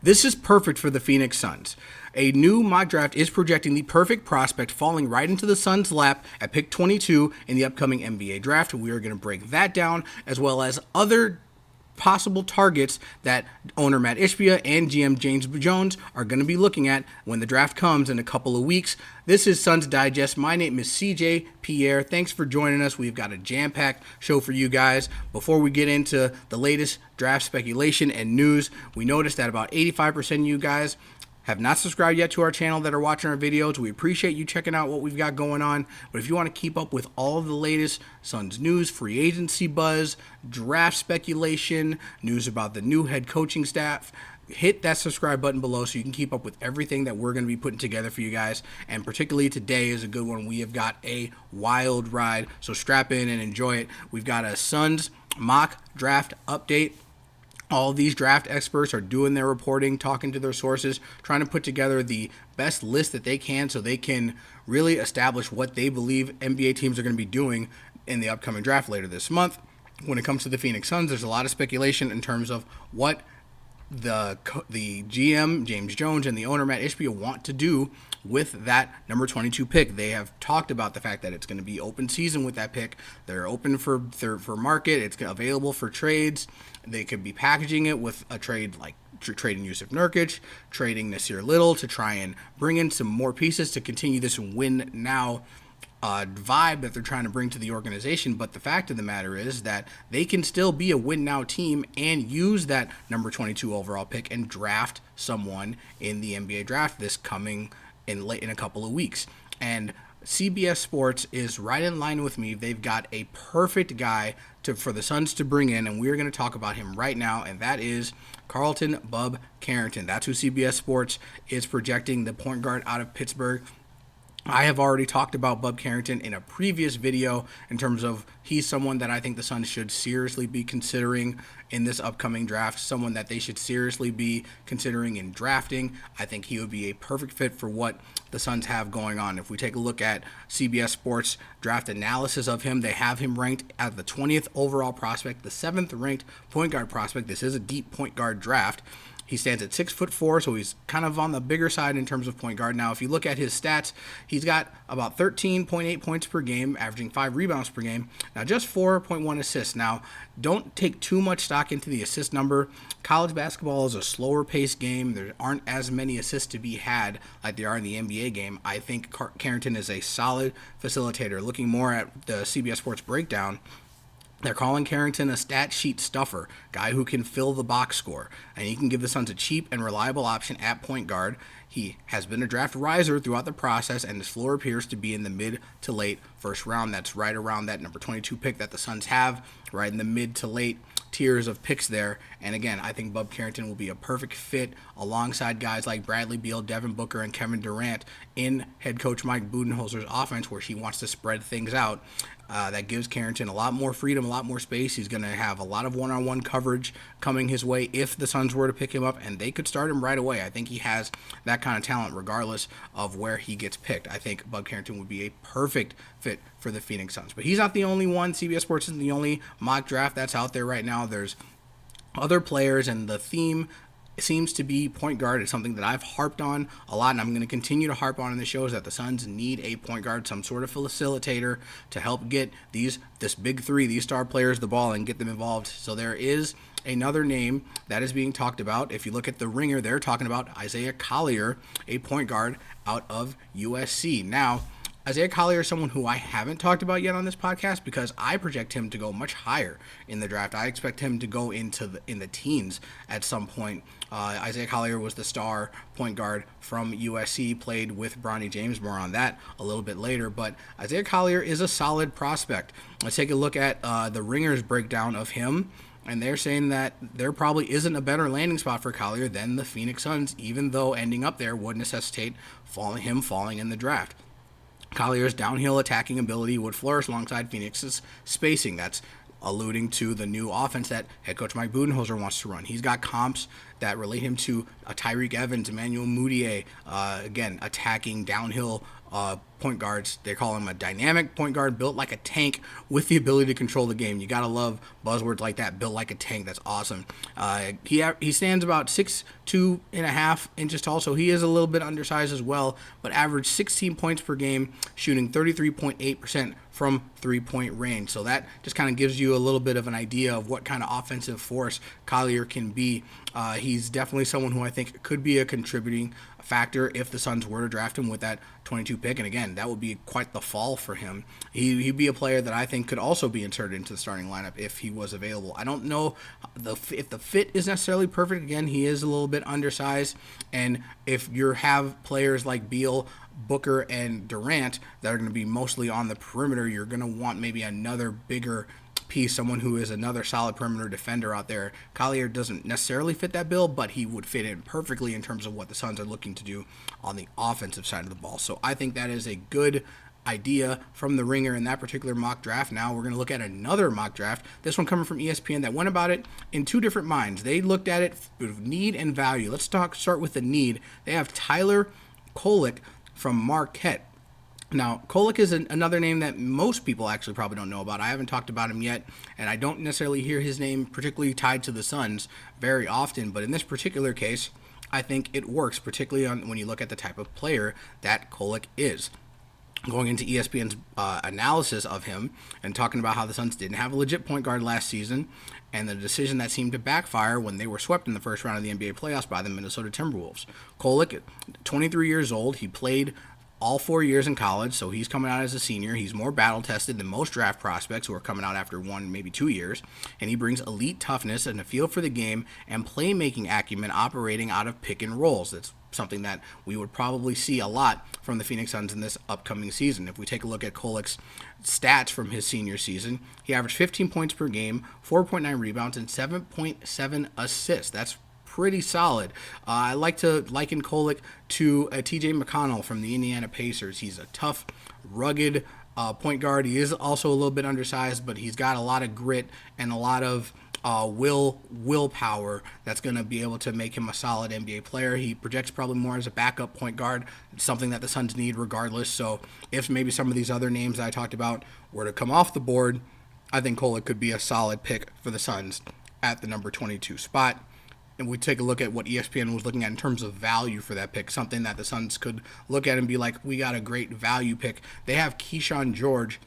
This is perfect for the Phoenix Suns. A new mock draft is projecting the perfect prospect falling right into the Suns' lap at pick 22 in the upcoming NBA draft. We are going to break that down, as well as other possible targets that owner Matt Ishbia and GM James Jones are going to be looking at when the draft comes in a couple of weeks. This is Suns Digest. My name is CJ Pierre. Thanks for joining us. We've got a jam-packed show for you guys. Before we get into the latest draft speculation and news, we noticed that about 85% of you guys have not subscribed yet to our channel that are watching our videos. We appreciate you checking out what we've got going on. But if you want to keep up with all of the latest Suns news, free agency buzz, draft speculation, news about the new head coaching staff, hit that subscribe button below so you can keep up with everything that we're going to be putting together for you guys. And particularly today is a good one. We have got a wild ride, so strap in and enjoy it. We've got a Suns mock draft update. All of these draft experts are doing their reporting, talking to their sources, trying to put together the best list that they can so they can really establish what they believe NBA teams are going to be doing in the upcoming draft later this month. When it comes to the Phoenix Suns, there's a lot of speculation in terms of what the GM, James Jones, and the owner, Matt Ishbia, want to do with that number 22 pick. They have talked about the fact that it's going to be open season with that pick. They're open for market. It's available for trades. They could be packaging it with a trade like trading Yusuf Nurkic, trading Nasir Little to try and bring in some more pieces to continue this win now vibe that they're trying to bring to the organization. But the fact of the matter is that they can still be a win now team and use that number 22 overall pick and draft someone in the NBA draft this coming in a couple of weeks. And CBS Sports is right in line with me. They've got a perfect guy for the Suns to bring in, and we're going to talk about him right now, and that is Carlton Bub Carrington. That's who CBS Sports is projecting, the point guard out of Pittsburgh. I have already talked about Bub Carrington in a previous video in terms of he's someone that I think the Suns should seriously be considering in this upcoming draft, someone that they should seriously be considering in drafting. I think he would be a perfect fit for what the Suns have going on. If we take a look at CBS Sports draft analysis of him, they have him ranked as the 20th overall prospect, the 7th ranked point guard prospect. This is a deep point guard draft. He stands at 6'4", so he's kind of on the bigger side in terms of point guard. Now, if you look at his stats, he's got about 13.8 points per game, averaging 5 rebounds per game. Now, just 4.1 assists. Now, don't take too much stock into the assist number. College basketball is a slower-paced game. There aren't as many assists to be had like there are in the NBA game. I think Carrington is a solid facilitator. Looking more at the CBS Sports breakdown, they're calling Carrington a stat sheet stuffer, guy who can fill the box score, and he can give the Suns a cheap and reliable option at point guard. He has been a draft riser throughout the process, and his floor appears to be in the mid to late first round. That's right around that number 22 pick that the Suns have, right in the mid to late tiers of picks there. And again, I think Bub Carrington will be a perfect fit alongside guys like Bradley Beal, Devin Booker, and Kevin Durant in head coach Mike Budenholzer's offense, where he wants to spread things out. That gives Carrington a lot more freedom, a lot more space. He's going to have a lot of one-on-one coverage coming his way if the Suns were to pick him up, and they could start him right away. I think he has that kind of talent regardless of where he gets picked. I think Bub Carrington would be a perfect fit for the Phoenix Suns. But he's not the only one. CBS Sports isn't the only mock draft that's out there right now. There's other players, and the theme seems to be point guard. It's something that I've harped on a lot, and I'm going to continue to harp on in the show, is that the Suns need a point guard, some sort of facilitator to help get this big three, these star players, the ball and get them involved. So there is another name that is being talked about. If you look at the Ringer, they're talking about Isaiah Collier, a point guard out of USC. Now, Isaiah Collier is someone who I haven't talked about yet on this podcast because I project him to go much higher in the draft. I expect him to go in the teens at some point. Isaiah Collier was the star point guard from USC, played with Bronny James. More on that a little bit later. But Isaiah Collier is a solid prospect. Let's take a look at the Ringer's breakdown of him. And they're saying that there probably isn't a better landing spot for Collier than the Phoenix Suns, even though ending up there would necessitate him falling in the draft. Collier's downhill attacking ability would flourish alongside Phoenix's spacing. That's alluding to the new offense that head coach Mike Budenholzer wants to run. He's got comps that relate him to Tyreek Evans, Emmanuel Mudiay, again, attacking downhill point guards. They call him a dynamic point guard, built like a tank with the ability to control the game. You gotta love buzzwords like that. Built like a tank. That's awesome. He stands about 6'2.5" inches tall, so he is a little bit undersized as well. But averaged 16 points per game, shooting 33.8% from three-point range. So that just kind of gives you a little bit of an idea of what kind of offensive force Collier can be. He's definitely someone who I think could be a contributing factor if the Suns were to draft him with that 22 pick. And again, that would be quite the fall for him. He'd be a player that I think could also be inserted into the starting lineup if he was available. I don't know if the fit is necessarily perfect. Again, he is a little bit undersized. And if you have players like Beal, Booker, and Durant that are going to be mostly on the perimeter, you're going to want maybe another bigger piece, someone who is another solid perimeter defender out there. Collier doesn't necessarily fit that bill, but he would fit in perfectly in terms of what the Suns are looking to do on the offensive side of the ball. So I think that is a good idea from the Ringer in that particular mock draft. Now we're going to look at another mock draft, this one coming from ESPN, that went about it in two different minds. They looked at it with need and value. Let's start with the need. They have Tyler Kolek from Marquette. Now, Kolek is another name that most people actually probably don't know about. I haven't talked about him yet, and I don't necessarily hear his name particularly tied to the Suns very often, but in this particular case, I think it works, particularly when you look at the type of player that Kolek is. Going into ESPN's analysis of him and talking about how the Suns didn't have a legit point guard last season and the decision that seemed to backfire when they were swept in the first round of the NBA playoffs by the Minnesota Timberwolves. Kolek, 23 years old, he played all 4 years in college, so he's coming out as a senior. He's more battle-tested than most draft prospects who are coming out after 1, maybe 2 years, and he brings elite toughness and a feel for the game and playmaking acumen operating out of pick and rolls. That's something that we would probably see a lot from the Phoenix Suns in this upcoming season. If we take a look at Kolek's stats from his senior season, he averaged 15 points per game, 4.9 rebounds, and 7.7 assists. That's pretty solid. I like to liken Kolek to TJ McConnell from the Indiana Pacers. He's a tough, rugged point guard. He is also a little bit undersized, but he's got a lot of grit and a lot of willpower that's going to be able to make him a solid NBA player. He projects probably more as a backup point guard, something that the Suns need regardless. So if maybe some of these other names that I talked about were to come off the board, I think Kolek could be a solid pick for the Suns at the number 22 spot. And we take a look at what ESPN was looking at in terms of value for that pick, something that the Suns could look at and be like, we got a great value pick. They have Kyshawn George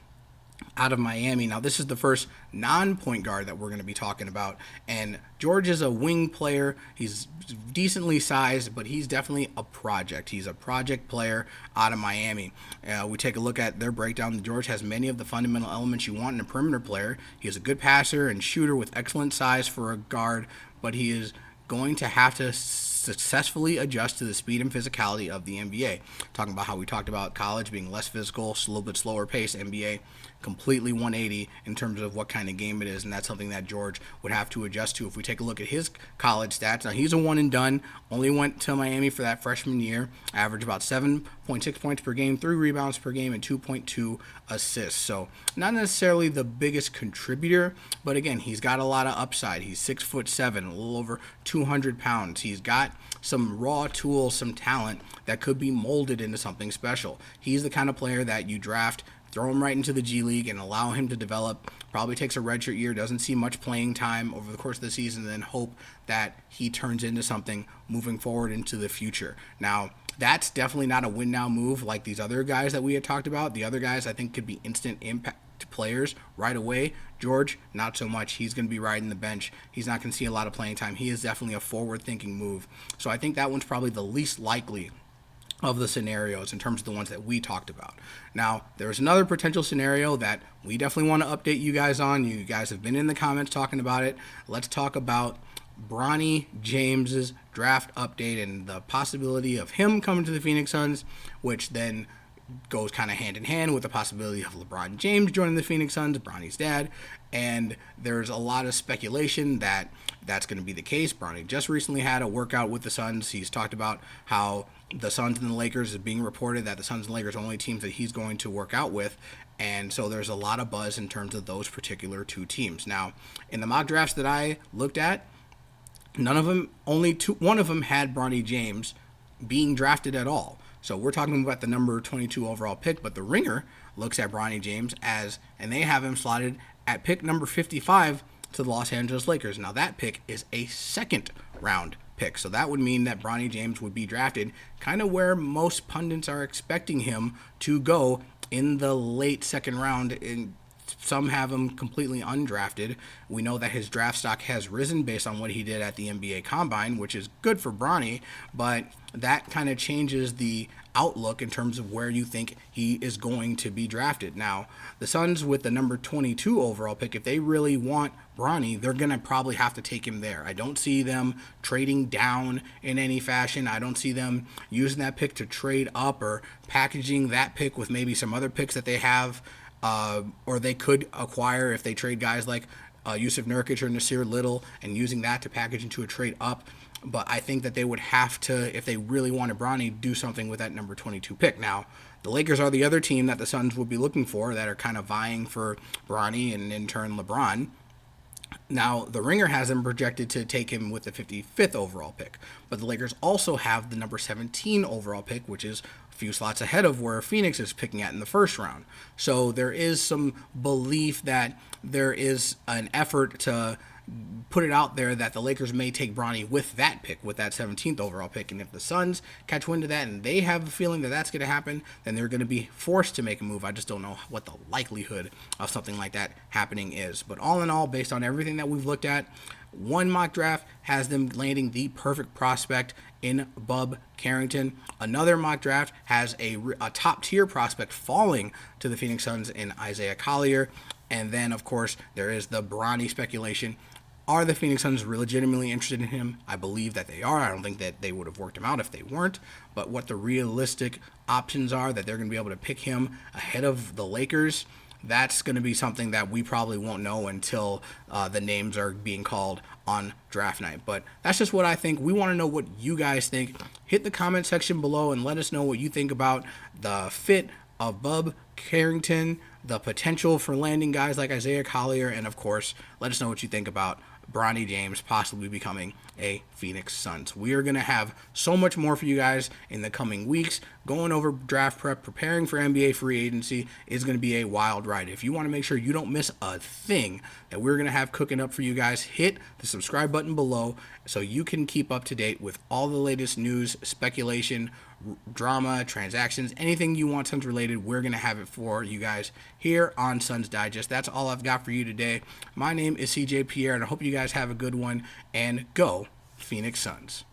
out of Miami. Now, this is the first non-point guard that we're going to be talking about. And George is a wing player. He's decently sized, but he's definitely a project. He's a project player out of Miami. We take a look at their breakdown. George has many of the fundamental elements you want in a perimeter player. He is a good passer and shooter with excellent size for a guard, but he is going to have to successfully adjust to the speed and physicality of the NBA. Talking about how we talked about college being less physical, a little bit slower pace, NBA completely 180 in terms of what kind of game it is, and that's something that George would have to adjust to. If we take a look at his college stats, now he's a one and done, only went to Miami for that freshman year, averaged about 7.6 points per game, 3 rebounds per game, and 2.2 assists. So not necessarily the biggest contributor, but again, he's got a lot of upside. He's 6'7", a little over 200 pounds. He's got some raw tools, some talent that could be molded into something special. He's the kind of player that you draft, throw him right into the G League and allow him to develop. Probably takes a redshirt year, doesn't see much playing time over the course of the season, and then hope that he turns into something moving forward into the future. Now, that's definitely not a win-now move like these other guys that we had talked about. The other guys I think could be instant impact players right away. George, not so much. He's going to be riding the bench. He's not going to see a lot of playing time. He is definitely a forward-thinking move. So I think that one's probably the least likely of the scenarios in terms of the ones that we talked about. Now, there's another potential scenario that we definitely want to update you guys on. You guys have been in the comments talking about it. Let's talk about Bronny James's draft update and the possibility of him coming to the Phoenix Suns, which then goes kind of hand in hand with the possibility of LeBron James joining the Phoenix Suns, Bronny's dad. And there's a lot of speculation that that's going to be the case. Bronny just recently had a workout with the Suns. He's talked about how the Suns and the Lakers is being reported that the Suns and Lakers are only teams that he's going to work out with. And so there's a lot of buzz in terms of those particular two teams. Now, in the mock drafts that I looked at, None of them, only one of them had Bronny James being drafted at all. So we're talking about the number 22 overall pick, but the Ringer looks at Bronny James and they have him slotted at pick number 55 to the Los Angeles Lakers. Now that pick is a second round pick, so that would mean that Bronny James would be drafted kind of where most pundits are expecting him to go, in the late second round. In Some have him completely undrafted. We know that his draft stock has risen based on what he did at the NBA Combine, which is good for Bronny, but that kind of changes the outlook in terms of where you think he is going to be drafted. Now, the Suns with the number 22 overall pick, if they really want Bronny, they're going to probably have to take him there. I don't see them trading down in any fashion. I don't see them using that pick to trade up or packaging that pick with maybe some other picks that they have, or they could acquire if they trade guys like Yusuf Nurkic or Nasir Little and using that to package into a trade up. But I think that they would have to, if they really wanted Bronny, do something with that number 22 pick. Now, the Lakers are the other team that the Suns would be looking for, that are kind of vying for Bronny and in turn LeBron. Now, the Ringer has him projected to take him with the 55th overall pick, but the Lakers also have the number 17 overall pick, which is a few slots ahead of where Phoenix is picking at in the first round. So there is some belief that there is an effort to put it out there that the Lakers may take Bronny with that pick, with that 17th overall pick. And if the Suns catch wind of that and they have a feeling that that's going to happen, then they're going to be forced to make a move. I just don't know what the likelihood of something like that happening is. But all in all, based on everything that we've looked at, one mock draft has them landing the perfect prospect in Bub Carrington. Another mock draft has a top tier prospect falling to the Phoenix Suns in Isaiah Collier. And then, of course, there is the Bronny speculation. Are the Phoenix Suns legitimately interested in him? I believe that they are. I don't think that they would have worked him out if they weren't. But what the realistic options are, that they're going to be able to pick him ahead of the Lakers, that's going to be something that we probably won't know until the names are being called on draft night. But that's just what I think. We want to know what you guys think. Hit the comment section below and let us know what you think about the fit of Bub Carrington, the potential for landing guys like Isaiah Collier, and of course, let us know what you think about Bronny James possibly becoming a Phoenix Suns. We are going to have so much more for you guys in the coming weeks. Going over draft prep, preparing for NBA free agency is going to be a wild ride. If you want to make sure you don't miss a thing that we're going to have cooking up for you guys, hit the subscribe button below so you can keep up to date with all the latest news, speculation, drama, transactions, anything you want Suns related. We're going to have it for you guys here on Suns Digest. That's all I've got for you today. My name is CJ Pierre, and I hope you guys have a good one, and go Phoenix Suns.